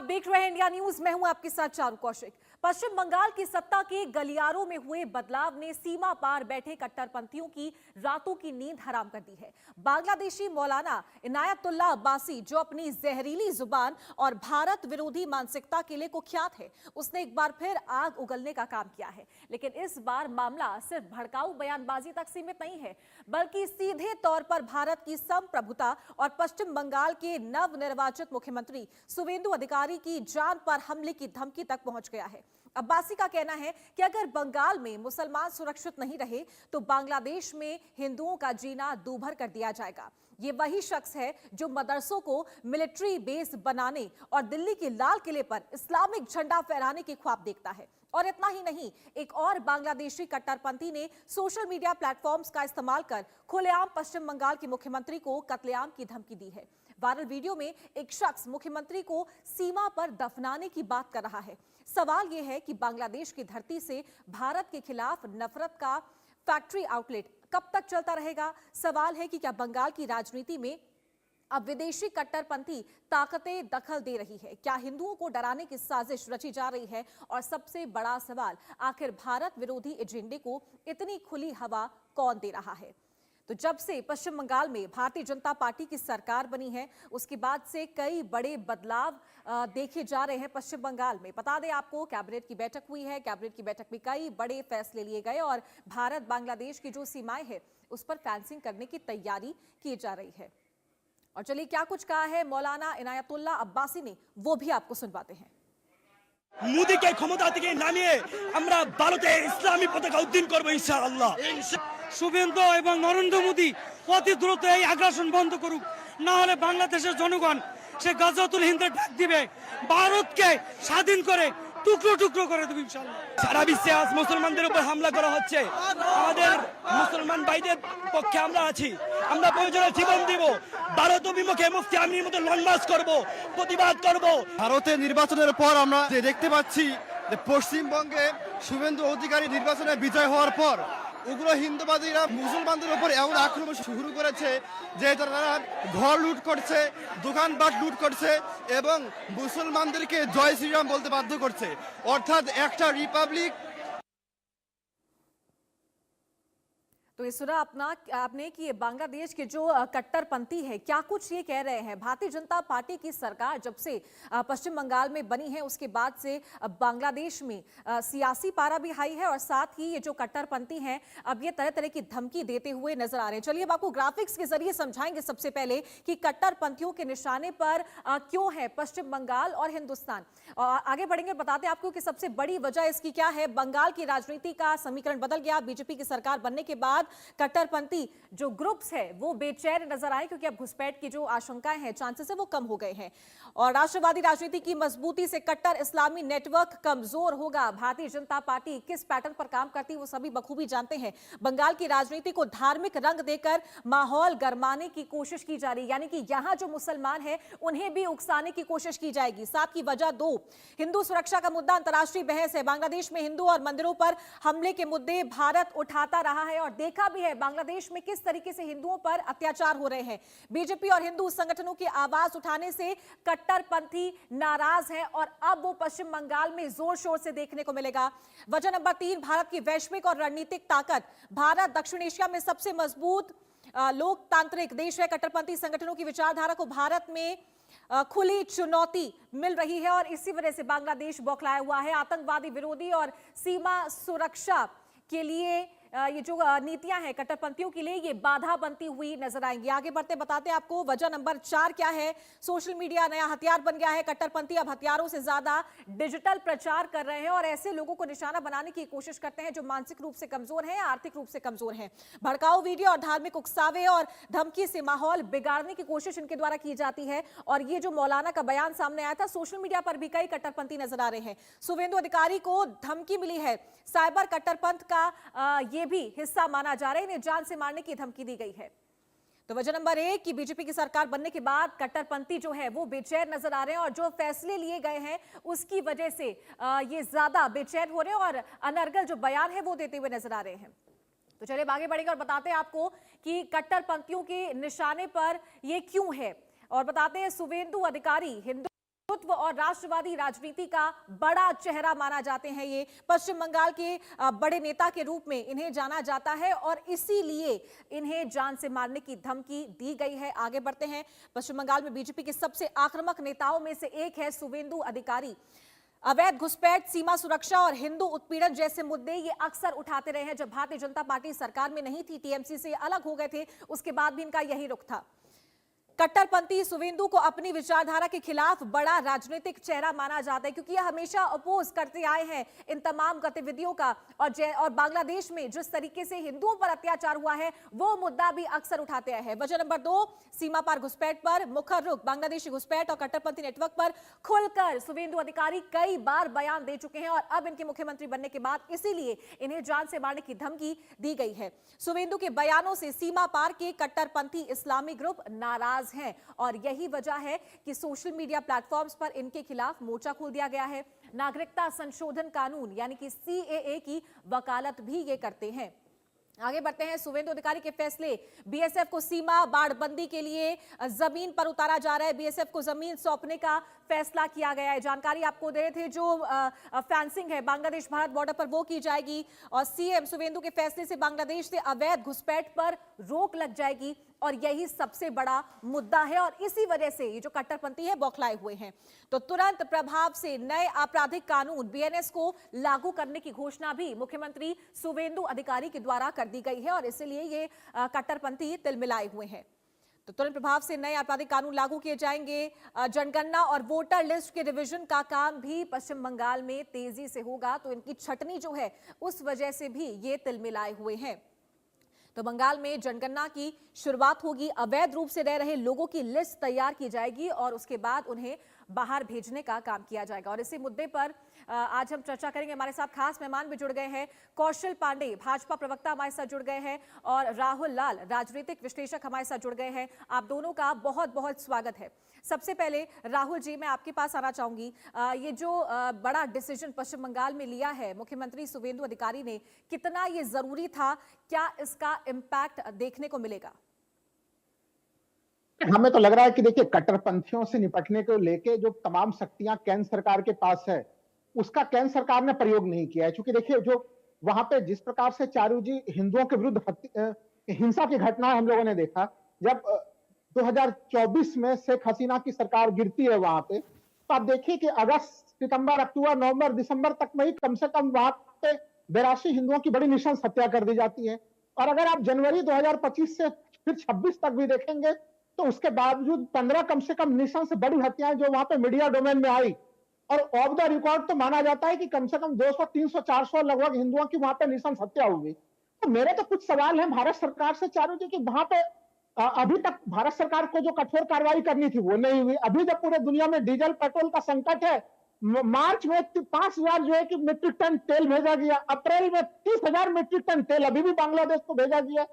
आप देख रहे हैं इंडिया न्यूज। मैं हूं आपके साथ चारू कौशिक। पश्चिम बंगाल की सत्ता के गलियारों में हुए बदलाव ने सीमा पार बैठे कट्टरपंथियों की रातों की नींद हराम कर दी है। बांग्लादेशी मौलाना इनायतुल्लाह अब्बासी, जो अपनी जहरीली जुबान और भारत विरोधी मानसिकता के लिए कुख्यात है, उसने एक बार फिर आग उगलने का काम किया है। लेकिन इस बार मामला सिर्फ भड़काऊ बयानबाजी तक सीमित नहीं है, बल्कि सीधे तौर पर भारत की संप्रभुता और पश्चिम बंगाल के नवनिर्वाचित मुख्यमंत्री शुवेंदु अधिकारी की जान पर हमले की धमकी तक पहुंच गया है। अब्बासी का कहना है कि अगर बंगाल में मुसलमान सुरक्षित नहीं रहे तो बांग्लादेश में हिंदुओं का जीना दूभर कर दिया जाएगा। ये वही शख्स है जो मदरसों को मिलिट्री बेस बनाने और दिल्ली के लाल किले पर इस्लामिक झंडा फहराने के ख्वाब देखता है। और इतना ही नहीं, एक और बांग्लादेशी कट्टरपंथी ने सोशल मीडिया प्लेटफॉर्म्स का इस्तेमाल कर खुलेआम पश्चिम बंगाल के मुख्यमंत्री को कत्लेआम की धमकी दी है। वायरल वीडियो में एक शख्स मुख्यमंत्री को सीमा पर दफनाने की बात कर रहा है। सवाल यह है कि बांग्लादेश की धरती से भारत के खिलाफ नफरत का फैक्ट्री आउटलेट कब तक चलता रहेगा? सवाल है कि क्या बंगाल की राजनीति में अब विदेशी कट्टरपंथी ताकतें दखल दे रही है? क्या हिंदुओं को डराने की साजिश रची जा रही है? और सबसे बड़ा सवाल, आखिर भारत विरोधी एजेंडे को इतनी खुली हवा कौन दे रहा है? तो जब से पश्चिम बंगाल में भारतीय जनता पार्टी की सरकार बनी है, उसके बाद से कई बड़े बदलाव देखे जा रहे हैं पश्चिम बंगाल में। बता दें आपको, कैबिनेट की बैठक हुई है। कैबिनेट की बैठक में कई बड़े फैसले लिए गए और भारत बांग्लादेश की जो सीमाएं हैं उस पर फेंसिंग करने की तैयारी की जा रही है। और चलिए, क्या कुछ कहा है मौलाना इनायतुल्लाह अब्बासी ने, वो भी आपको सुनवाते हैं। मोदी के क्षमता থেকে নামিয়ে আমরা ভারতে ইসলামী পতাকা উড্ডীন করব ইনশাআল্লাহ। শুভেন্দু এবং নরেন্দ্র মোদি অতি দ্রুত এই আগ্রাসন বন্ধ করুক, না হলে বাংলাদেশের জনগণ সে গাজাতুল হিন্দের ডাক দিবে, ভারতকে স্বাধীন করে টুকরো টুকরো করে দেবে ইনশাআল্লাহ। সারা বিশ্বে আজ মুসলমানদের উপর হামলা করা হচ্ছে। আমাদের মুসলমান ভাইদের পক্ষে আমরা আছি। আমরা প্রয়োজনে জীবন দিব। ভারত অভিমুখে মুফতি আমিনের মতো লং মার্চ করব, প্রতিবাদ করব। ভারতের নির্বাচনের পর আমরা দেখতে পাচ্ছি যে পশ্চিমবঙ্গে শুভেন্দু অধিকারী নির্বাচনে বিজয় হওয়ার পর উগ্র হিন্দুবাদীরা মুসলমানদের উপর এমন আক্রমণ শুরু করেছে যে তারা ঘর লুট করছে, দোকানপাট লুট করছে এবং মুসলমানদেরকে জয় শ্রীরাম বলতে বাধ্য করছে। অর্থাৎ একটা রিপাবলিক। तो ये सुना आपने कि ये बांग्लादेश के जो कट्टरपंथी है, क्या कुछ ये कह रहे हैं। भारतीय जनता पार्टी की सरकार जब से पश्चिम बंगाल में बनी है, उसके बाद से बांग्लादेश में सियासी पारा भी हाई है और साथ ही ये जो कट्टरपंथी हैं अब ये तरह तरह की धमकी देते हुए नजर आ रहे हैं। चलिए, अब आपको ग्राफिक्स के जरिए समझाएंगे सबसे पहले कि कट्टरपंथियों के निशाने पर क्यों है पश्चिम बंगाल और हिंदुस्तान। आगे बढ़ेंगे, बताते आपको कि सबसे बड़ी वजह इसकी क्या है। बंगाल की राजनीति का समीकरण बदल गया। बीजेपी की सरकार बनने के बाद कट्टरपंथी जो ग्रुप्स है वो बेचैन नजर आए, क्योंकि अब घुसपैठ की जो आशंकाएं हैं, चांसेस है, वो कम हो गए हैं। और राष्ट्रवादी राजनीति की मजबूती से कट्टर इस्लामी नेटवर्क कमजोर होगा। भारतीय जनता पार्टी किस पैटर्न पर काम करती है वो सभी बखूबी जानते हैं। बंगाल की राजनीति को धार्मिक रंग देकर माहौल गरमाने की कोशिश की जा रही है, यानी कि यहां जो मुसलमान है उन्हें भी उकसाने की कोशिश की जाएगी। साथ की वजह दो, हिंदू सुरक्षा का मुद्दा अंतर्राष्ट्रीय बहस है। बांग्लादेश में हिंदू और मंदिरों पर हमले के मुद्दे भारत उठाता रहा है और देखा भी है बांग्लादेश में किस तरीके से हिंदुओं पर अत्याचार हो रहे हैं। बीजेपी और हिंदू संगठनों की आवाज उठाने से कट्टरपंथी नाराज हैं और अब वो पश्चिम बंगाल में जोर शोर से देखने को मिलेगा। वजह नंबर 3, भारत की वैश्विक और रणनीतिक ताकत। भारत दक्षिण एशिया में सबसे मजबूत लोकतांत्रिक देश है। कट्टरपंथी संगठनों की विचारधारा को भारत में खुली चुनौती मिल रही है और इसी वजह से बांग्लादेश बौखलाया हुआ है। आतंकवादी विरोधी और सीमा सुरक्षा के लिए ये जो नीतियां हैं कट्टरपंथियों के लिए, ये बाधा बनती हुई नजर आएंगी। आगे बढ़ते बताते हैं आपको वजह नंबर 4 क्या है। सोशल मीडिया नया हथियार बन गया है। कट्टरपंथी अब हथियारों से ज्यादा डिजिटल प्रचार कर रहे हैं और ऐसे लोगों को निशाना बनाने की कोशिश करते हैं जो मानसिक रूप से कमजोर हैं, आर्थिक रूप से कमजोर हैं। भड़काऊ वीडियो और धार्मिक उकसावे और धमकी से माहौल बिगाड़ने की कोशिश इनके द्वारा की जाती है। और ये जो मौलाना का बयान सामने आया था, सोशल मीडिया पर भी कई कट्टरपंथी नजर आ रहे हैं। शुवेंदु अधिकारी को धमकी मिली है। साइबर कट्टरपंथ का ये भी हिस्सा माना जा रहा है। इन्हें जान से मारने की धमकी दी गई है। तो वजह नंबर 1 कि बीजेपी की सरकार बनने के बाद कट्टरपंथी जो है वो बेचैन नजर आ रहे हैं और जो फैसले लिए गए हैं उसकी वजह से ये ज्यादा बेचैन हो रहे हैं और अनर्गल जो बयान है वो देते हुए नजर आ रहे हैं। तो चलिए आगे बढ़ेंगे और बताते हैं आपको कि कट्टरपंथियों के निशाने पर ये क्यों है और बताते हैं शुवेंदु अधिकारी हिंदू हिंदुत्व और राष्ट्रवादी राजनीति का बड़ा चेहरा माना जाते हैं। ये पश्चिम बंगाल के बड़े नेता के रूप में इन्हें जाना जाता है और इसीलिए इन्हें जान से मारने की धमकी दी गई है। आगे बढ़ते हैं। पश्चिम बंगाल में बीजेपी के सबसे आक्रामक नेताओं में से एक है शुवेंदु अधिकारी। अवैध घुसपैठ, सीमा सुरक्षा और हिंदू उत्पीड़न जैसे मुद्दे ये अक्सर उठाते रहे हैं। जब भारतीय जनता पार्टी सरकार में नहीं थी, टीएमसी से अलग हो गए थे, उसके बाद भी इनका यही रुख था। कट्टरपंथी शुवेंदु को अपनी विचारधारा के खिलाफ बड़ा राजनीतिक चेहरा माना जाता है, क्योंकि यह हमेशा अपोज करते आए हैं इन तमाम गतिविधियों का। और बांग्लादेश में जिस तरीके से हिंदुओं पर अत्याचार हुआ है वो मुद्दा भी अक्सर उठाते आए हैं। वजह नंबर 2, सीमा पार घुसपैठ पर मुखर रुख। बांग्लादेशी घुसपैठ और कट्टरपंथी नेटवर्क पर खुलकर शुवेंदु अधिकारी कई बार बयान दे चुके हैं और अब इनके मुख्यमंत्री बनने के बाद इसीलिए इन्हें जान से मारने की धमकी दी गई है। शुवेंदु के बयानों से सीमा पार के कट्टरपंथी इस्लामी ग्रुप नाराज हैं और यही वजह है कि सोशल मीडिया प्लेटफॉर्म्स पर इनके खिलाफ मोर्चा खोल दिया गया है। नागरिकता संशोधन कानून यानी कि सीएए की वकालत भी ये करते हैं। आगे बढ़ते हैं। शुवेंदु अधिकारी के फैसले, बीएसएफ को सीमा बाड़बंदी के लिए जमीन पर उतारा जा रहा है। बीएसएफ को जमीन सौंपने का फैसला किया गया है। जानकारी आपको दे रहे थे, जो फेंसिंग है बांग्लादेश भारत बॉर्डर पर वो की जाएगी और सीएम शुवेंदु के फैसले से बांग्लादेश से अवैध घुसपैठ पर रोक लग जाएगी और यही सबसे बड़ा मुद्दा है और इसी वजह से ये जो कट्टरपंथी है बौखलाए हुए हैं। तो तुरंत प्रभाव से नए आपराधिक कानून बीएनएस को लागू करने की घोषणा भी मुख्यमंत्री शुवेंदु अधिकारी के द्वारा कर दी गई है और इसलिए ये कट्टरपंथी तिलमिलाए हुए हैं। तो तुरंत प्रभाव से नए आपराधिक कानून लागू किए जाएंगे। जनगणना और वोटर लिस्ट के रिवीजन का काम भी पश्चिम बंगाल में तेजी से होगा, तो इनकी छटनी जो है उस वजह से भी ये तिलमिलाए हुए हैं। तो बंगाल में जनगणना की शुरुआत होगी। अवैध रूप से रह रहे लोगों की लिस्ट तैयार की जाएगी और उसके बाद उन्हें बाहर भेजने का काम किया जाएगा। और इसी मुद्दे पर आज हम चर्चा करेंगे। हमारे साथ खास मेहमान भी जुड़ गए हैं। कौशल पांडे, भाजपा प्रवक्ता, हमारे साथ जुड़ गए हैं और राहुल लाल, राजनीतिक विश्लेषक, हमारे साथ जुड़ गए हैं। आप दोनों का बहुत बहुत स्वागत है। सबसे पहले राहुल जी, मैं आपके पास आना चाहूंगी। ये जो बड़ा डिसीजन पश्चिम बंगाल में लिया है मुख्यमंत्री शुवेंदु अधिकारी ने, कितना ये जरूरी था? क्या इसका इम्पैक्ट देखने को मिलेगा? हमें तो लग रहा है कि देखिए, कट्टरपंथियों से निपटने को लेके जो तमाम शक्तियां केंद्र सरकार के पास है, उसका केंद्र सरकार ने प्रयोग नहीं किया है। क्योंकि देखिए, जो वहां पे जिस प्रकार से चारू जी हिंदुओं के विरुद्ध हिंसा की घटनाएं हम लोगों ने देखा, जब 2024 में शेख हसीना की सरकार गिरती है वहां पे, तो आप देखिए कि अगस्त, सितंबर, अक्टूबर, नवंबर, दिसंबर तक में ही कम से कम वहां पे 82 हिंदुओं की बड़ी नृशंस हत्या कर दी जाती है। और अगर आप जनवरी 2025 से फिर 26 तक भी देखेंगे तो उसके बावजूद 15 कम से कम नृशंस से बड़ी हत्याएं जो वहां पे मीडिया डोमेन में आई, और ऑफ द रिकॉर्ड तो माना जाता है कि कम से कम 200, 300, 400 लगभग हिंदुओं की वहां पे नृशंस हत्या हुई। तो मेरे तो कुछ सवाल हैं भारत सरकार से, चारू जी, कि वहां पे अभी तक भारत सरकार को जो कठोर कार्रवाई करनी थी वो नहीं हुई। अभी जब पूरे दुनिया में डीजल पेट्रोल का संकट है, मार्च में 5,000 जो है कि मीट्रिक टन तेल भेजा गया, अप्रैल में 30,000 मीट्रिक टन तेल अभी भी बांग्लादेश को भेजा गया।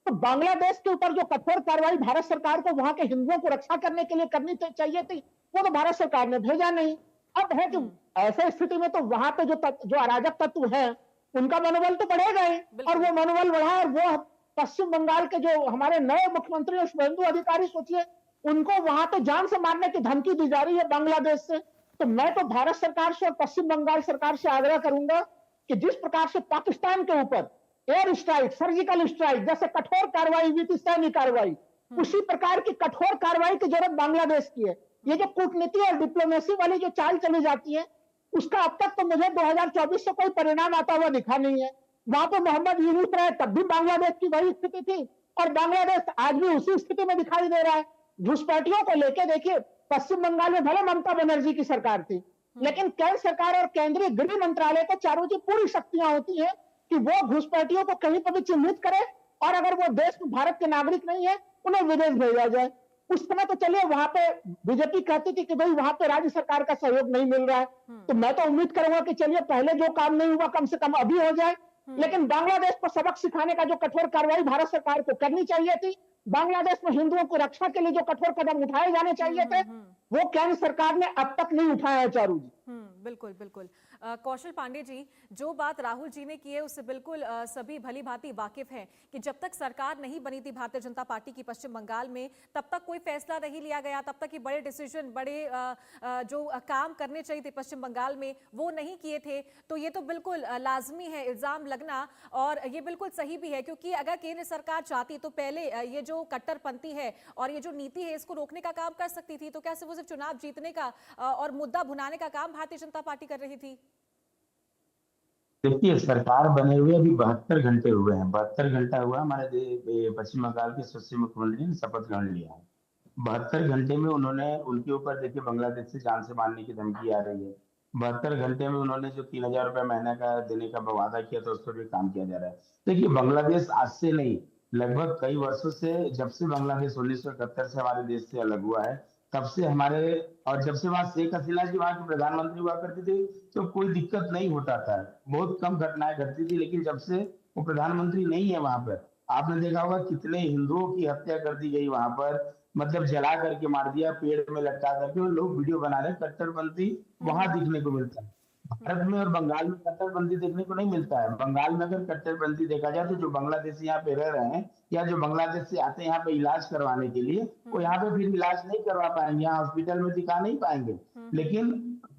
तो बांग्लादेश के ऊपर जो कठोर कार्रवाई भारत सरकार को वहां के हिंदुओं को रक्षा करने के लिए करनी चाहिए थी, वो तो भारत सरकार ने भेजा नहीं। अब है कि ऐसे स्थिति में तो वहां पे जो अराजक तत्व है उनका मनोबल तो बढ़ेगा ही, और वो मनोबल बढ़ा, और वो पश्चिम बंगाल के जो हमारे नए मुख्यमंत्री शुवेंदु अधिकारी, सोचिए उनको वहां पे जान से मारने की धमकी दी जा रही है बांग्लादेश से। तो मैं तो भारत सरकार से और पश्चिम बंगाल सरकार से आग्रह करूंगा कि जिस प्रकार से पाकिस्तान के ऊपर एयर स्ट्राइक, सर्जिकल स्ट्राइक जैसे कठोर कार्रवाई हुई थी, सैन्य कार्रवाई, उसी प्रकार की कठोर कार्रवाई की जरूरत बांग्लादेश की है। ये जो कूटनीति और डिप्लोमेसी वाली जो चाल चली जाती है, उसका अब तक तो मुझे 2024 से कोई परिणाम आता हुआ दिखा नहीं है। वहां पर मोहम्मद यूनुस रहे तब भी बांग्लादेश की वही स्थिति थी, और बांग्लादेश आज भी उसी स्थिति में दिखाई दे रहा है। घुसपैठियों को लेके देखिए, पश्चिम बंगाल में भले ममता बनर्जी की सरकार थी, लेकिन केंद्र सरकार और केंद्रीय गृह मंत्रालय को चारों की पूरी शक्तियां होती है कि वो घुसपैठियों को कहीं पर भी चिन्हित करे, और अगर वो देश में भारत के नागरिक नहीं है उन्हें विदेश भेजा जाए। उस समय तो चलिए वहां पे बीजेपी कहती थी कि भाई वहां पे राज्य सरकार का सहयोग नहीं मिल रहा है, तो मैं तो उम्मीद करूंगा कि चलिए पहले जो काम नहीं हुआ कम से कम अभी हो जाए। लेकिन बांग्लादेश को सबक सिखाने का जो कठोर कार्रवाई भारत सरकार को करनी चाहिए थी, बांग्लादेश में हिंदुओं को रक्षा के लिए जो कठोर कदम उठाए जाने चाहिए थे, वो केंद्र सरकार ने अब तक नहीं उठाया है, चारू जी। बिल्कुल बिल्कुल। कौशल पांडे जी, जो बात राहुल जी ने की है उससे बिल्कुल सभी भली भांति वाकिफ हैं कि जब तक सरकार नहीं बनी थी भारतीय जनता पार्टी की पश्चिम बंगाल में, तब तक कोई फैसला नहीं लिया गया, तब तक ये बड़े डिसीजन, बड़े जो काम करने चाहिए थे पश्चिम बंगाल में वो नहीं किए थे। तो ये तो बिल्कुल लाजमी है इल्जाम लगना, और ये बिल्कुल सही भी है, क्योंकि अगर केंद्र सरकार चाहती तो पहले ये जो कट्टरपंथी है और ये जो नीति है इसको रोकने का काम कर सकती थी। तो क्या सिर्फ चुनाव जीतने का और मुद्दा भुनाने का काम भारतीय जनता पार्टी कर रही थी? देखिए, सरकार बने हुए अभी 72 घंटे हुए हैं। 72 घंटा हुआ हमारे पश्चिम बंगाल के यशस्वी मुख्यमंत्री ने शपथ ग्रहण लिया है। 72 घंटे में उन्होंने, उनके ऊपर देखिए बांग्लादेश से जान से मारने की धमकी आ रही है। 72 घंटे में उन्होंने जो 3,000 रुपए महीने का देने का वादा किया था उस पर भी काम किया जा रहा है। देखिए, बांग्लादेश आज से नहीं, लगभग कई वर्षों से, जब से बांग्लादेश 1971 से हमारे देश से अलग हुआ है तब से हमारे, और जब से वहां शेख हसीना जी वहां की प्रधानमंत्री हुआ करती थी तो कोई दिक्कत नहीं होता था, बहुत कम घटनाएं घटती थी। लेकिन जब से वो प्रधानमंत्री नहीं है वहां पर, आपने देखा होगा कितने हिंदुओं की हत्या कर दी गई वहां पर, मतलब जला करके मार दिया, पेड़ में लटका करके, और लोग वीडियो बना रहे हैं। कट्टरपंथी वहां दिखने को मिलता है, भारत में और बंगाल में कट्टरपंथी देखने को नहीं मिलता है। बंगाल में अगर कट्टरपंथी देखा जाए तो जो बांग्लादेशी यहाँ पे रह रहे हैं या जो बांग्लादेश से आते हैं यहाँ पे इलाज करवाने के लिए, वो यहाँ पे फिर इलाज नहीं करवा पाएंगे, यहाँ हॉस्पिटल में दिखा नहीं पाएंगे। लेकिन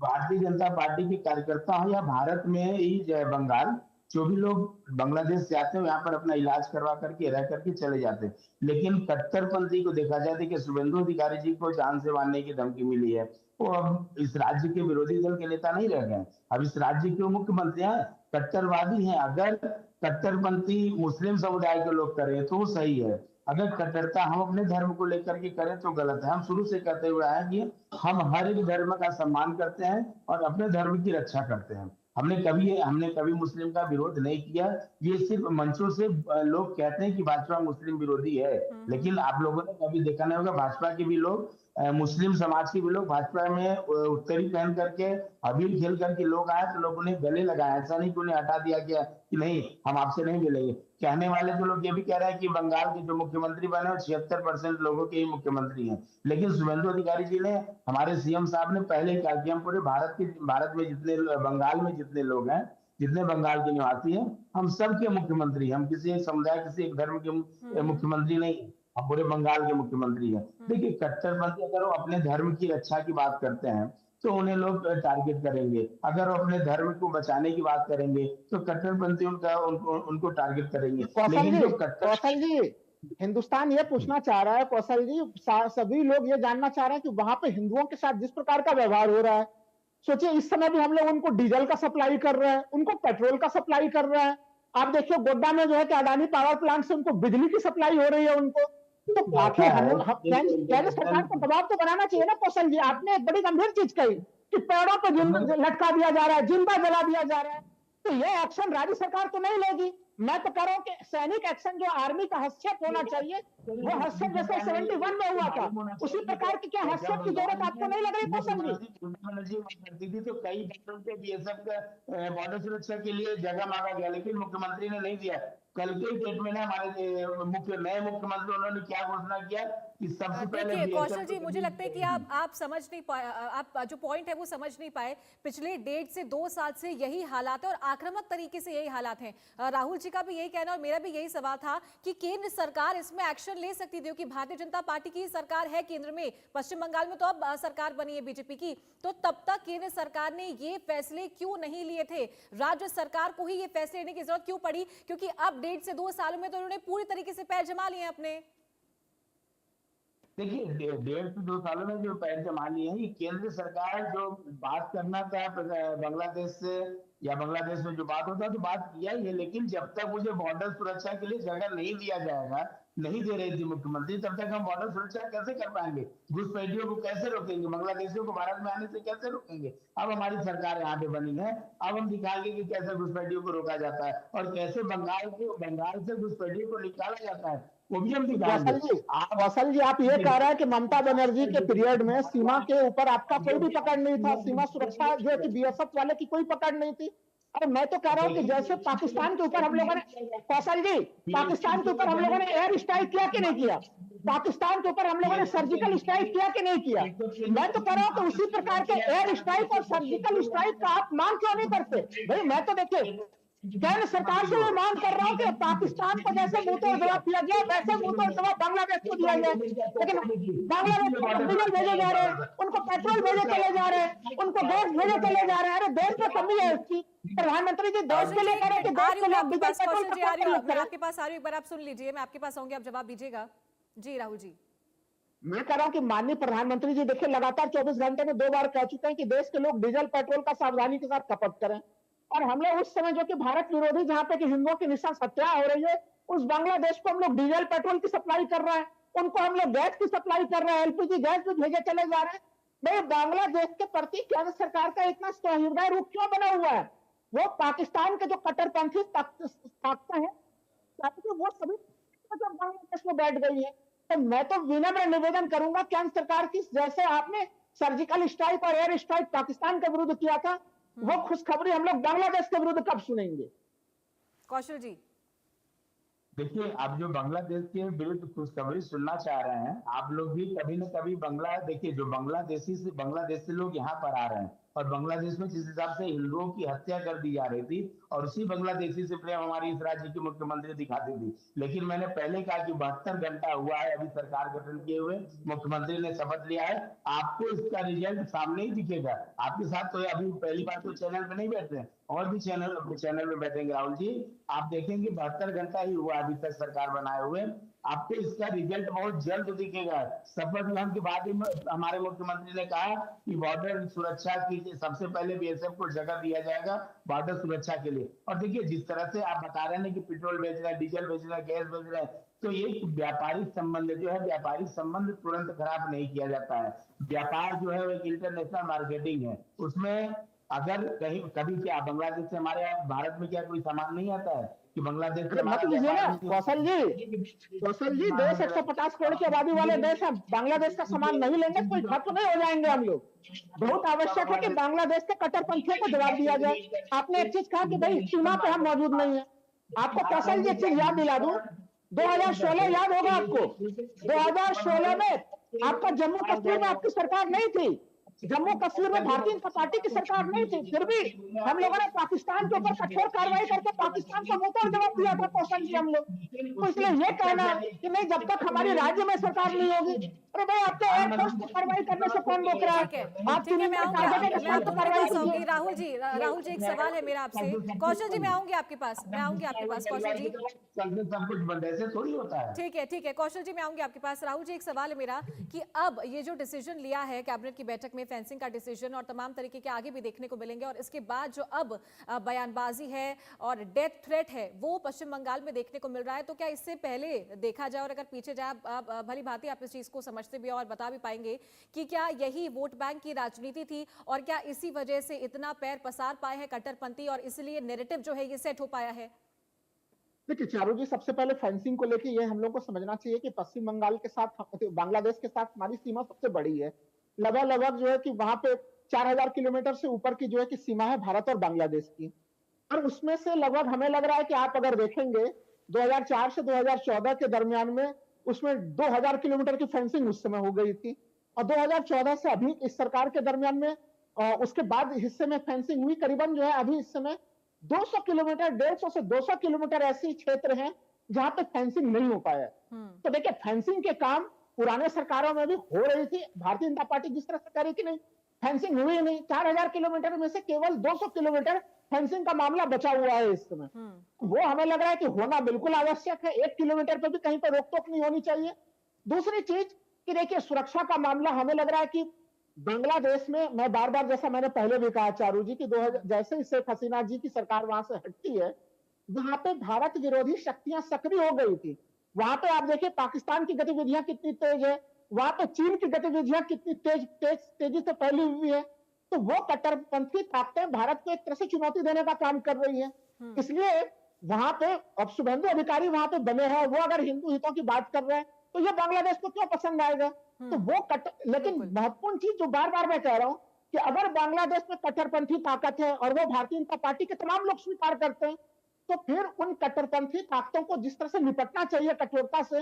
भारतीय जनता पार्टी के कार्यकर्ता हो या भारत में ही जो है बंगाल, जो भी लोग बांग्लादेश से आते हैं यहाँ पर अपना इलाज करवा करके रह करके चले जाते हैं। लेकिन कट्टरपंथी को देखा जाए कि शुभेंदु अधिकारी जी को जान से मारने की धमकी मिली है, वो अब इस राज्य के विरोधी दल के नेता नहीं रह गए, अब इस राज्य के मुख्यमंत्री हैं, कट्टरवादी हैं। अगर कट्टरपंथी मुस्लिम समुदाय के लोग करें तो सही है, अगर कट्टरता हम अपने धर्म को लेकर के करें तो गलत है। हम शुरू से कहते हुए आए कि हम हर एक धर्म का सम्मान करते हैं और अपने धर्म की रक्षा करते हैं। हमने कभी मुस्लिम का विरोध नहीं किया। ये सिर्फ मंचों से लोग कहते हैं कि भाजपा मुस्लिम विरोधी है, लेकिन आप लोगों ने कभी देखा नहीं होगा, भाजपा के भी लोग, मुस्लिम समाज के भी लोग भाजपा में उत्तरी पहन करके, अबीर खेल करके लोग आए तो लोगों ने गले लगाया। ऐसा नहीं कि उन्हें हटा दिया गया कि नहीं हम आपसे नहीं मिलेंगे। कहने वाले तो लोग ये भी कह रहे हैं कि बंगाल के जो मुख्यमंत्री बने वो 76% लोगों के ही मुख्यमंत्री हैं। लेकिन शुभेंदु अधिकारी जी ने, हमारे सीएम साहब ने पहले कहा कि हम पूरे भारत में जितने, बंगाल में जितने लोग हैं, जितने बंगाल के निवासी हैं, हम सबके मुख्यमंत्री, हम किसी एक समुदाय, किसी एक धर्म के मुख्यमंत्री नहीं, हम पूरे बंगाल के मुख्यमंत्री हैं। देखिए, कट्टरपंथी अगर वो अपने धर्म की रक्षा की बात करते हैं तो उन्हें लोग टारगेट करेंगे, अगर वो अपने धर्म को बचाने की बात करेंगे तो कट्टरपंथी उनको टारगेट करेंगे। लेकिन जो कौशल जी, हिंदुस्तान ये पूछना चाह रहा है, कौशल जी, सभी लोग ये जानना चाह रहे हैं कि वहां पे हिंदुओं के साथ जिस प्रकार का व्यवहार हो रहा है, सोचिए इस समय भी हम लोग उनको डीजल का सप्लाई कर रहे हैं, उनको पेट्रोल का सप्लाई कर रहे हैं। आप देखिए गोड्डा में जो है कि अडानी पावर प्लांट से उनको बिजली की सप्लाई हो रही है उनको। तो आखिर केंद्र सरकार को दबाव तो बनाना चाहिए ना कौशल जी। आपने एक बड़ी गंभीर चीज कही कि पेड़ों पर लटका दिया जा रहा है, जिंदा जला दिया जा रहा है, तो ये एक्शन राज्य सरकार तो नहीं लेगी। मैं तो कह रहा हूँ कि सैनिक एक्शन जो आर्मी का हस्तक्षेप होना चाहिए, वो हस्तक्षेप जैसे 71 में हुआ था, उसी प्रकार की क्या हस्तक्षेप की जरूरत आपको नहीं लग रही कौशल जी? करती थी तो कई बार पे बीएसएफ का बॉर्डर सुरक्षा के लिए जगह मांगा गया, लेकिन मुख्यमंत्री ने नहीं दिया। कल के डेट में ना हमारे नए मुख्यमंत्री, उन्होंने क्या घोषणा किया कि सबसे पहले देखिए कौशल जी, मुझे लगता है कि आप समझ नहीं पाए, आप जो पॉइंट है वो समझ नहीं पाए। पिछले 1.5 से 2 साल से यही हालात है और आक्रामक तरीके से यही हालात हैं। राहुल जी का भी यही कहना और मेरा भी यही सवाल था कि केंद्र सरकार इसमें एक्शन ले सकती थी, क्योंकि भारतीय जनता पार्टी की सरकार है केंद्र में, पश्चिम बंगाल में तो अब सरकार बनी है बीजेपी की, तो तब तक केंद्र सरकार ने ये फैसले क्यों नहीं लिए थे? राज्य सरकार को ही ये फैसले लेने की जरूरत क्यों पड़ी? क्योंकि अब 1.5 से 2 सालों में तो उन्होंने पूरी तरीके से पैर जमा लिए अपने। देखिए, 1.5 से 2 सालों में जो पैर जमा लिए हैं, ये केंद्र सरकार जो बात करना था बांग्लादेश से, या बांग्लादेश में जो बात होता है तो बात किया ही है, लेकिन जब तक मुझे बॉर्डर सुरक्षा के लिए जगह नहीं दिया जाएगा, नहीं दे रही थी मुख्यमंत्री, तब तक हम बॉर्डर सुरक्षा कैसे कर पाएंगे? घुसपैठियों को कैसे रोकेंगे? बांग्लादेशियों को भारत में आने से कैसे रोकेंगे? अब हमारी सरकार यहाँ पे बनी है, अब हम दिखाएंगे कि कैसे घुसपैठियों को रोका जाता है और कैसे बंगाल से घुसपैठियों को निकाला जाता है, वो भी हम दिखाएंगे। कौशल जी, आप ये कह रहे हैं कि ममता बनर्जी के पीरियड में सीमा के ऊपर आपका कोई भी पकड़ नहीं था, सीमा सुरक्षा जो है कि बीएसएफ वाले की कोई पकड़ नहीं थी। अरे मैं तो कह रहा हूँ कि जैसे पाकिस्तान के ऊपर हम लोगों ने, कौशल जी, पाकिस्तान के ऊपर हम लोगों ने एयर स्ट्राइक किया कि नहीं किया? पाकिस्तान के ऊपर हम लोगों ने सर्जिकल स्ट्राइक किया कि नहीं किया? मैं तो कह रहा हूं कि उसी प्रकार के एयर स्ट्राइक और सर्जिकल स्ट्राइक का आप मांग क्यों नहीं करते? भाई मैं तो देखिए केंद्र सरकार से मैं मांग कर रहा हूं कि पाकिस्तान को जैसे मुंहतोड़ जवाब दिया गया वैसे मुंहतोड़ जवाब बांग्लादेश को दिया जाए। लेकिन बांग्लादेश को डीजल भेजे जा रहे हैं, उनको पेट्रोल भेजे चले जा रहे हैं, उनको गैस भेजे चले जा रहे हैं। अरे देश में कमी है इसकी। प्रधानमंत्री जी देश के लिए करें कि देश के लोग डीजल पेट्रोल कौशल जी आ रही हूँ, मैं आपके पास आ रही हूँ, एक बार आप सुन लीजिए, मैं आपके पास आऊंगी, आप जवाब दीजिएगा। जी राहुल जी। मैं कह रहा हूं कि माननीय प्रधानमंत्री जी देखिए लगातार 24 घंटे में 2 बार कह चुके हैं कि देश के लोग डीजल पेट्रोल का सावधानी के साथ खपत करें। और हम लोग उस समय जो कि भारत विरोधी जहां पे कि हिंदुओं की निशान हत्या हो रही है, उस बांग्लादेश को हम लोग डीजल पेट्रोल की सप्लाई कर रहे हैं, उनको हम लोग गैस की सप्लाई कर रहे हैं, एलपीजी गैस भी भेजे चले जा रहे हैं। भाई बांग्लादेश के प्रति केंद्र सरकार का इतना सहृदय रूप क्यों बना हुआ है? वो पाकिस्तान के जो कट्टरपंथी ताकतें हैं वो सभी बांग्लादेश में बैठ गई है। तो मैं तो विनम्र निवेदन करूंगा केंद्र सरकार की, जैसे आपने सर्जिकल स्ट्राइक और एयर स्ट्राइक पाकिस्तान के विरुद्ध किया था, वो खुशखबरी हम लोग बांग्लादेश के विरुद्ध कब सुनेंगे? कौशल जी देखिए, आप जो बांग्लादेश के विरुद्ध खुशखबरी सुनना चाह रहे हैं, आप लोग भी कभी न कभी देखिए जो बांग्लादेश से लोग यहाँ पर आ रहे हैं और बांग्लादेश में जिस हिसाब से हिंदुओं की हत्या कर दी जा रही थी और उसी बांग्लादेशी से प्रेम हमारी इस राज्य की मुख्यमंत्री दिखाती थी। लेकिन मैंने पहले कहा कि 72 घंटा हुआ है अभी सरकार गठन किए हुए, मुख्यमंत्री ने शपथ लिया है, आपको इसका रिजल्ट सामने ही दिखेगा। आपके साथ तो अभी पहली बार तो चैनल पे नहीं बैठ रहे हैं, और भी चैनल में बैठेंगे राहुल जी, आप देखेंगे 72 घंटा ही हुआ अभी तक सरकार बनाए हुए, आपको इसका रिजल्ट बहुत जल्द दिखेगा। शपथ ग्रहण के बाद ही हमारे मुख्यमंत्री ने कहा कि बॉर्डर सुरक्षा की सबसे पहले बीएसएफ को जगह दिया जाएगा बॉर्डर सुरक्षा के लिए। और देखिए जिस तरह से आप बता रहे हैं कि पेट्रोल बेच रहे हैं, डीजल बेच रहे हैं, गैस बेच रहे हैं, तो ये व्यापारिक संबंध जो है, व्यापारिक संबंध तुरंत खराब नहीं किया जाता है। व्यापार जो है वो एक इंटरनेशनल मार्केटिंग है, उसमें अगर कहीं कभी क्या बांग्लादेश से हमारे भारत में क्या कोई सामान नहीं आता है कि बांग्लादेश से मत लीजिए ना कौशल जी देश 150 करोड़ की आबादी वाले देश है, बांग्लादेश का सामान नहीं लेंगे कोई खत्म नहीं हो जाएंगे हम लोग। बहुत आवश्यक है कि बांग्लादेश के कट्टरपंथियों को जवाब दिया जाए। आपने एक चीज कहा कि भाई सीमा पे हम मौजूद नहीं है। आपको कौशल जी एक चीज याद दिला दूं, 2016 याद होगा आपको, 2016 में आपका जम्मू कश्मीर में आपकी सरकार नहीं थी, जम्मू कश्मीर में भारतीय जनता पार्टी की सरकार नहीं थी, फिर भी हम लोगों ने पाकिस्तान के ऊपर कठोर कार्रवाई करके पाकिस्तान को मुंहतोड़ जवाब दिया था कौशल जी हम लोग। तो इसलिए ये कहना कि नहीं जब तक हमारी राज्य में सरकार नहीं होगी, अरे भाई आपके एयरफोर्स को कार्रवाई करने से कौन रोक रहा है? आप ठीक है, मैं आऊंगी, मैं आपको कार्रवाई आऊंगी। राहुल जी एक सवाल है मेरा आपसे। कौशल जी मैं आऊंगी आपके पास, कौशल जी। सब कुछ बंद ऐसे थोड़ी होता है। ठीक है कौशल जी मैं आऊंगी आपके पास। राहुल जी एक सवाल है मेरा कि अब ये जो डिसीजन लिया है कैबिनेट की बैठक में, फेंसिंग का डिसीजन और तमाम तरीके के आगे भी देखने को मिलेंगे, और इसके बाद जो अब बयानबाजी है और डेथ थ्रेट है वो पश्चिम बंगाल में देखने को मिल रहा है, तो क्या इससे पहले देखा जाए और अगर पीछे जाए भली भांति आप इस चीज को समझते भी और बता भी पाएंगे कि क्या यही वोट बैंक की राजनीति थी और क्या इसी वजह से इतना पैर पसार पाए हैं कट्टरपंथी और इसलिए नैरेटिव जो है ये सेट हो पाया है? देखिए चारू जी, सबसे पहले फेंसिंग को लेके ये हम लोग को समझना चाहिए कि पश्चिम बंगाल के साथ बांग्लादेश के साथ हमारी सीमा सबसे बड़ी है। लगभग जो है कि वहां पे 4000 किलोमीटर से ऊपर की जो है कि सीमा है भारत और बांग्लादेश की, और उसमें से लगभग हमें लग रहा है कि आप अगर देखेंगे 2004 से 2014 के दरमियान में उसमें 2000 किलोमीटर की फेंसिंग उस समय हो गई थी, और 2014 से अभी इस सरकार के दरमियान में उसके बाद हिस्से में फेंसिंग हुई करीबन जो है अभी इस समय 200 किलोमीटर, 150 से 200 किलोमीटर ऐसी क्षेत्र हैं जहां पे फेंसिंग नहीं हो पाया। तो देखिए फेंसिंग के काम पुराने सरकारों में भी हो रही थी, भारतीय जनता पार्टी जिस तरह से करे कि नहीं, फेंसिंग हुई नहीं। 4000 किलोमीटर में से केवल 200 किलोमीटर फेंसिंग का मामला बचा हुआ है इस समय। वो हमें लग रहा है कि होना बिल्कुल आवश्यक है, 1 किलोमीटर पे भी कहीं पर रोक टोक नहीं होनी चाहिए। दूसरी चीज कि देखिए सुरक्षा का मामला हमें लग रहा है कि बांग्लादेश में, मैं बार बार जैसा मैंने पहले भी कहा चारू जी कि जैसे ही शेख हसीना जी की सरकार वहां से हटती है, वहां पे भारत विरोधी शक्तियां सक्रिय हो गई थी। वहां पे आप देखिए पाकिस्तान की गतिविधियां कितनी तेज है, वहां पे चीन की गतिविधियां कितनी तेजी से फैली हुई है। तो वो कट्टरपंथी ताकतें भारत को एक तरह से चुनौती देने का काम कर रही है। इसलिए वहां पे अब शुभेंदु अधिकारी वहां पे बने हैं, वो अगर हिंदू हितों की बात कर रहे हैं तो ये बांग्लादेश को क्यों पसंद आएगा? तो वो लेकिन महत्वपूर्ण चीज जो बार बार मैं कह रहा हूं कि अगर बांग्लादेश में कट्टरपंथी ताकत है और वो भारतीय जनता पार्टी के तमाम लोग स्वीकार करते हैं, तो फिर उन कट्टरपंथी ताकतों को जिस तरह से निपटना चाहिए कठोरता से,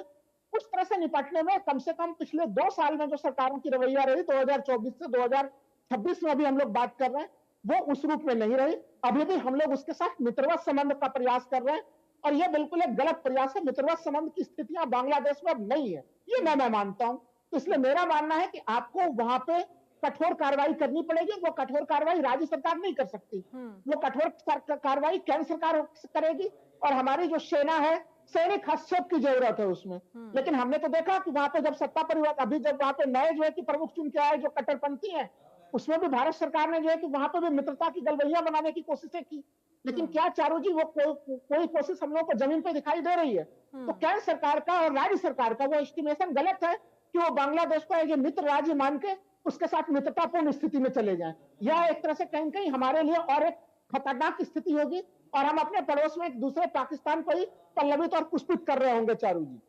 उस तरह से निपटने में कम से कम पिछले 2 साल में जो सरकारों की रवैया रही 2024 से 2026 में अभी हम लोग बात कर रहे हैं, वो उस रूप में नहीं रही। अभी भी हम लोग उसके साथ मित्रवत संबंध का प्रयास कर रहे हैं और ये बिल्कुल एक गलत प्रयास है। मित्रवत संबंध की स्थितियां बांग्लादेश में अब नहीं है, ये मैं मानता हूं। तो इसलिए मेरा मानना है कि आपको वहां पे कठोर कार्रवाई करनी पड़ेगी। वो कठोर कार्रवाई राज्य सरकार नहीं कर सकती, वो कठोर कार्रवाई केंद्र सरकार करेगी और हमारी जो सेना है, सैनिक हस्तक्षेप की जरूरत है उसमें। लेकिन हमने तो देखा कि वहां पे जब सत्ता परिवर्तन, अभी जब वहां पे नए जो है कि प्रमुख चुन के आए जो कट्टरपंथी हैं, उसमें भी भारत सरकार ने जो है कि वहां पे भी मित्रता की गलबैया बनाने की कोशिशें की। लेकिन क्या चारू जी, वो कोई कोशिश हम लोग को जमीन पे दिखाई दे रही है? तो केंद्र सरकार का और राज्य सरकार का वो एस्टिमेशन गलत है कि वो बांग्लादेश को एक मित्र राज्य मान के उसके साथ मित्रतापूर्ण स्थिति में चले जाएं। यह एक तरह से कहीं कहीं हमारे लिए और एक खतरनाक स्थिति होगी और हम अपने पड़ोस में एक दूसरे पाकिस्तान को ही पल्लवित और पुष्पित कर रहे होंगे चारू जी।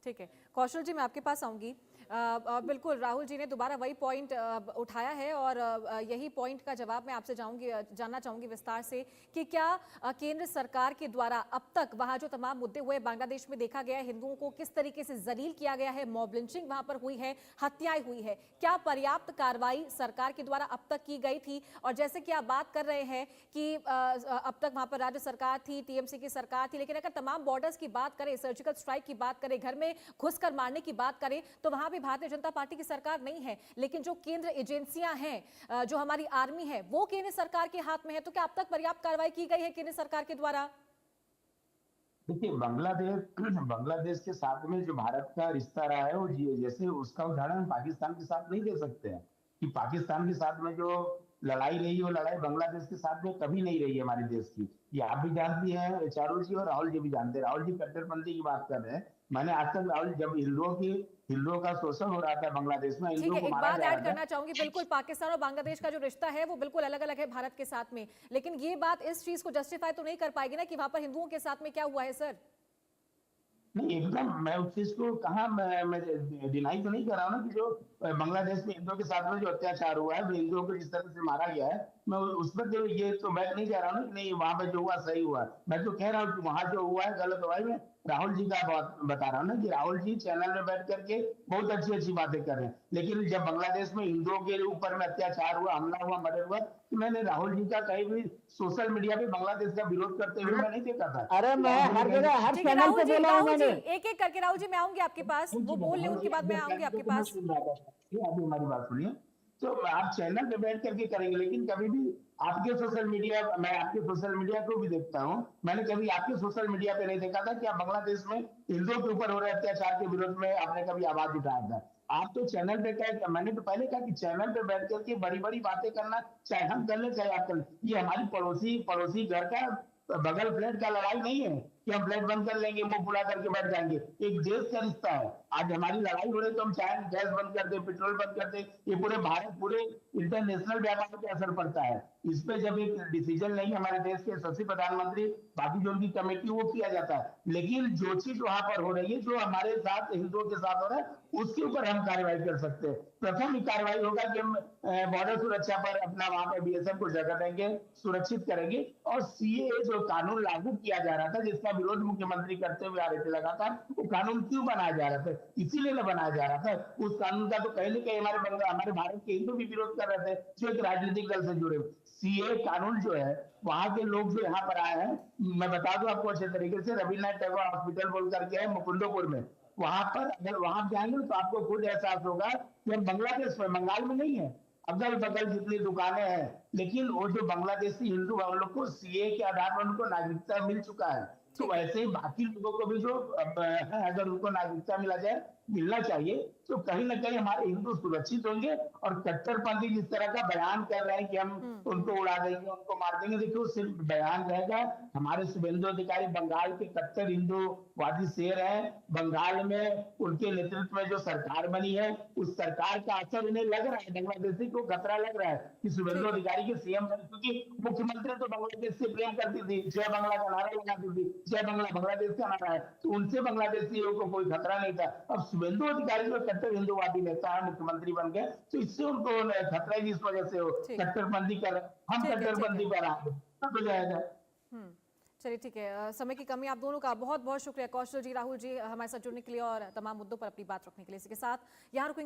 ठीक है, कौशल जी मैं आपके पास आऊंगी। बिल्कुल राहुल जी ने दोबारा वही पॉइंट उठाया है और यही पॉइंट का जवाब मैं आपसे जानना चाहूंगी विस्तार से कि क्या केंद्र सरकार के द्वारा अब तक वहां जो तमाम मुद्दे हुए बांग्लादेश में देखा गया है, हिंदुओं को किस तरीके से जलील किया गया है, मॉब लिंचिंग वहां पर हुई है, हत्याएं हुई है, क्या पर्याप्त कार्रवाई सरकार के द्वारा अब तक की गई थी? और जैसे कि आप बात कर रहे हैं कि अब तक वहां पर राज्य सरकार थी, टीएमसी की सरकार थी, लेकिन अगर तमाम बॉर्डर्स की बात करें, सर्जिकल स्ट्राइक की बात करें, घर में घुसकर मारने की बात करें, तो वहां भारतीय जनता पार्टी की सरकार नहीं है। लेकिन जो केंद्र एजेंसियां हैं, जो हमारी आर्मी है, वो केंद्र सरकार के हाथ में है। तो क्या अब तक पर्याप्त कार्रवाई की गई है केंद्र सरकार के द्वारा? देखिए, बांग्लादेश के साथ में जो भारत का रिश्ता रहा है, वो जैसे उसका उदाहरण पाकिस्तान के साथ नहीं दे सकते हैं कि पाकिस्तान के साथ में जो लड़ाई रही, वो लड़ाई बांग्लादेश के साथ में कभी नहीं रही है हमारे देश की। ये आप भी जानती हैं चारू जी, और राहुल जी भी जानते हैं। राहुल जी कट्टरपंथी की बात कर रहे हैं। मैंने आज तक राहुल, जब हिंदुओं का शोषण हो रहा था बांग्लादेश में, ठीक है, एक बात ऐड करना चाहूंगी। बिल्कुल पाकिस्तान और बांग्लादेश का जो रिश्ता है वो बिल्कुल अलग अलग है भारत के साथ में, लेकिन ये बात इस चीज को जस्टिफाई तो नहीं कर पाएगी ना कि वहां पर हिंदुओं के साथ में क्या हुआ है सर? नहीं, एकदम मैं उस चीज को कहा, मैं डिनाई तो नहीं कर रहा हूँ ना कि जो बांग्लादेश में हिंदुओं के साथ में जो अत्याचार हुआ है, हिंदुओं को जिस तरह से मारा गया है, मैं उस पर जो ये तो मैं नहीं कह रहा हूँ नहीं वहां पे जो हुआ सही हुआ। मैं तो कह रहा हूँ कि वहां जो हुआ है गलत हुआ है। मैं राहुल जी का बात बता रहा हूँ ना कि राहुल जी चैनल में बैठ करके बहुत अच्छी अच्छी बातें कर रहे हैं, लेकिन जब बांग्लादेश में हिंदुओं के ऊपर में अत्याचार हुआ, हमला हुआ, मर्डर हुआ, तो मैंने राहुल जी का कहीं भी सोशल मीडिया पे बांग्लादेश का विरोध करते हुए मैं नहीं देखा था। अरे मैं हर जगह हर ठीक है चैनल पे बोला हूं मैंने। एक एक करके राहुल जी मैं आऊंगी आपके पास, वो बोल ले उनके बाद मैं आऊंगी आपके पास। अभी हमारी बात सुनिए। तो आप चैनल पे बैठ करके करेंगे, लेकिन कभी भी आपके सोशल मीडिया, मैं आपके सोशल मीडिया को भी देखता हूँ, मैंने कभी आपके सोशल मीडिया पे नहीं देखा था कि आप बांग्लादेश में हिंदुओं के ऊपर हो रहे अत्याचार के विरोध में आपने कभी आवाज उठाया था। आप तो चैनल पे क्या, मैंने तो पहले कहा कि चैनल पे बैठ करके बड़ी बड़ी बातें करना, चाहे हम कर ले चाहे आप कर ले, ये हमारी पड़ोसी घर का बगल फ्लैट का लड़ाई नहीं है कि हम फ्लैट बंद कर लेंगे, मुंह फुला करके बैठ जाएंगे। एक देश का रिश्ता है। आज हमारी लड़ाई हो रही तो हम चाहे गैस बंद कर दे, पेट्रोल बंद कर दे, ये पूरे भारत, पूरे इंटरनेशनल व्यापार पे असर पड़ता है। इस पे जब एक डिसीजन लेंगे हमारे देश के सचिव, प्रधानमंत्री, बाकी जो उनकी कमेटी, वो किया जाता है। लेकिन जो चीज वहां पर हो रही है, जो हमारे साथ हिंदुओं के साथ हो रहा है, उसके ऊपर हम कार्रवाई कर सकते हैं। प्रथम कार्रवाई होगा कि हम बॉर्डर सुरक्षा पर अपना वहां पर बीएसएफ को जगह देंगे, सुरक्षित करेंगे। और सीए जो कानून लागू किया जा रहा था, जिसका विरोध मुख्यमंत्री करते हुए आ रहे थे लगातार, वो कानून क्यों बनाया जा रहा था? इसीलिए न बनाया जा रहा था। उस कानून का तो कहीं न कहीं हमारे भारत के हिंदू भी विरोध कर रहे थे, जो एक राजनीतिक दल से जुड़े हुए। सीए कानून जो है, वहां के लोग जो यहाँ पर आए हैं, मैं बता दूं आपको अच्छे तरीके से, रविन्द्रनाथ टैगोर हॉस्पिटल बोल करके है मुकुंदपुर में, वहां पर अगर वहां जाएंगे तो आपको खुद एहसास होगा कि हम बांग्लादेश में, बंगाल में नहीं है। अगल बगल जितनी दुकानें हैं, लेकिन वो जो बांग्लादेशी हिंदू हम लोग को सीए के आधार पर उनको नागरिकता मिल चुका है। तो वैसे ही बाकी लोगों को भी जो अगर उनको नागरिकता मिलना चाहिए, तो कहीं ना कहीं हमारे हिंदू सुरक्षित होंगे। और कट्टरपंथी जिस तरह का बयान कर रहे हैं कि हम उनको उड़ा देंगे, उनको मार देंगे, देखिए सिर्फ बयान रहेगा। हमारे शुभेंदु अधिकारी बंगाल के कट्टर हिंदूवादी शेर है। बंगाल में उनके नेतृत्व में जो सरकार बनी है, उस सरकार का असर उन्हें लग रहा है, बांग्लादेशी को खतरा लग रहा है कि शुभेंदु अधिकारी के सीएम, क्योंकि मुख्यमंत्री तो बांग्लादेश से प्रेम करती थी, जय बांग्ला का नारा लगाती थी, जय बांग्ला बांग्लादेश का नारा है, तो उनसे बांग्लादेशियों को कोई खतरा नहीं था। अब शुभेंदु अधिकारी जो कट्टर हिंदुवादी नेता है, मुख्यमंत्री बन गए, तो इससे उनको खतरा जिस वजह से हो कट्टरपंथी कर, हम कट्टरपंथी पर आगे तो जाएगा। चलिए ठीक है, समय की कमी, आप दोनों का बहुत बहुत शुक्रिया, कौशल जी, राहुल जी, हमारे साथ जुड़ने के लिए और तमाम मुद्दों पर अपनी बात रखने के लिए। इसी के साथ यहाँ रुकेंगे।